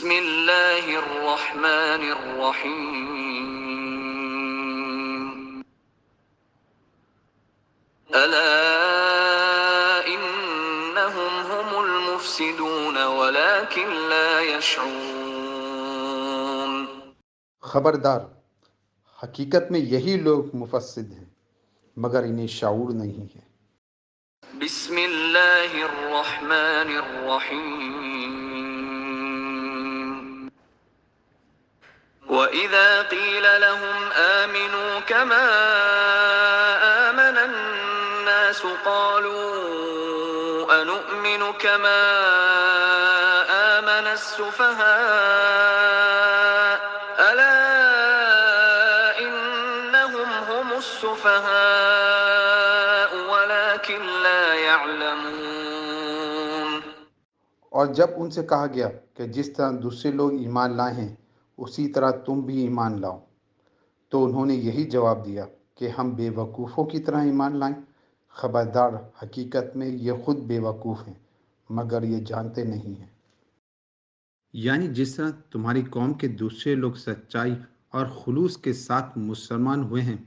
بسم اللہ الرحمن الرحیم الا انہم هم المفسدون ولكن لا يشعرون۔ خبردار، حقیقت میں یہی لوگ مفسد ہیں مگر انہیں شعور نہیں ہے۔ بسم اللہ الرحمن الرحیم وَإِذَا قِيلَ لَهُمْ آمِنُوا كَمَا آمَنَ النَّاسُ قَالُوا أَنُؤْمِنُ كَمَا آمَنَ السُّفَهَاءُ أَلَا إِنَّهُمْ هُمُ السُّفَهَاءُ وَلَكِنْ لَا يَعْلَمُونَ۔ اور جب ان سے کہا گیا کہ جس طرح دوسرے لوگ ایمان لائے ہیں اسی طرح تم بھی ایمان لاؤ، تو انہوں نے یہی جواب دیا کہ ہم بے وقوفوں کی طرح ایمان لائیں۔ خبردار، حقیقت میں یہ خود بے وقوف ہیں مگر یہ جانتے نہیں ہیں۔ یعنی جس طرح تمہاری قوم کے دوسرے لوگ سچائی اور خلوص کے ساتھ مسلمان ہوئے ہیں،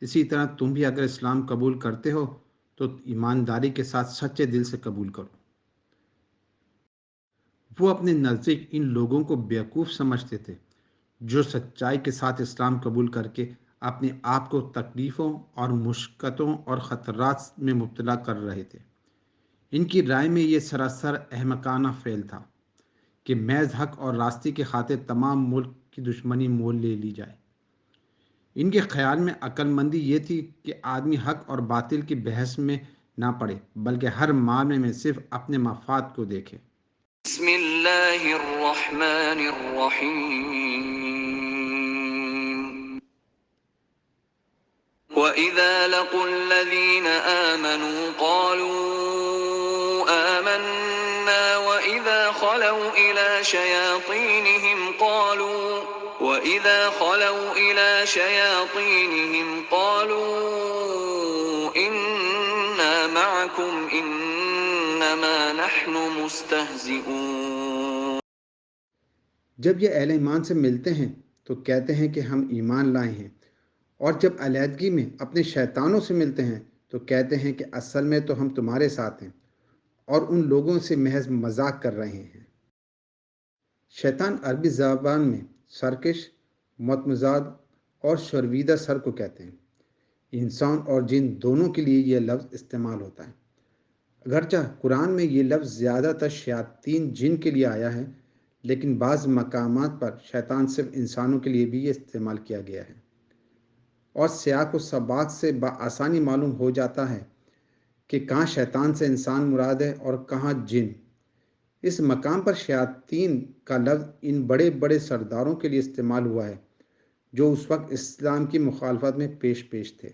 اسی طرح تم بھی اگر اسلام قبول کرتے ہو تو ایمانداری کے ساتھ سچے دل سے قبول کرو۔ وہ اپنے نزدیک ان لوگوں کو بیوقوف سمجھتے تھے جو سچائی کے ساتھ اسلام قبول کر کے اپنے آپ کو تکلیفوں اور مشقتوں اور خطرات میں مبتلا کر رہے تھے۔ ان کی رائے میں یہ سراسر احمقانہ فعل تھا کہ محض حق اور راستے کی خاطر تمام ملک کی دشمنی مول لے لی جائے۔ ان کے خیال میں عقل مندی یہ تھی کہ آدمی حق اور باطل کی بحث میں نہ پڑے بلکہ ہر معاملے میں صرف اپنے مفاد کو دیکھے۔ بسم اللہ الرحمن الرحیم وَإِذَا لَقُوا الَّذِينَ آمَنُوا قَالُوا آمَنَّا وَإِذَا خَلَوْا إِلَى شَيَاطِينِهِمْ قَالُوا إِنَّا مَعَكُمْ إِنَّمَا نَحْنُ مُسْتَهْزِئُونَ۔ جب یہ اہل ایمان سے ملتے ہیں تو کہتے ہیں کہ ہم ایمان لائے ہیں، اور جب علیحدگی میں اپنے شیطانوں سے ملتے ہیں تو کہتے ہیں کہ اصل میں تو ہم تمہارے ساتھ ہیں اور ان لوگوں سے محض مذاق کر رہے ہیں۔ شیطان عربی زبان میں سرکش، متمزاج اور شوریدہ سر کو کہتے ہیں۔ انسان اور جن دونوں کے لیے یہ لفظ استعمال ہوتا ہے، اگرچہ قرآن میں یہ لفظ زیادہ تر شیاطین جن کے لیے آیا ہے، لیکن بعض مقامات پر شیطان صرف انسانوں کے لیے بھی یہ استعمال کیا گیا ہے، اور سیاق و سباق سے بآسانی معلوم ہو جاتا ہے کہ کہاں شیطان سے انسان مراد ہے اور کہاں جن۔ اس مقام پر شیاطین کا لفظ ان بڑے بڑے سرداروں کے لیے استعمال ہوا ہے جو اس وقت اسلام کی مخالفت میں پیش تھے۔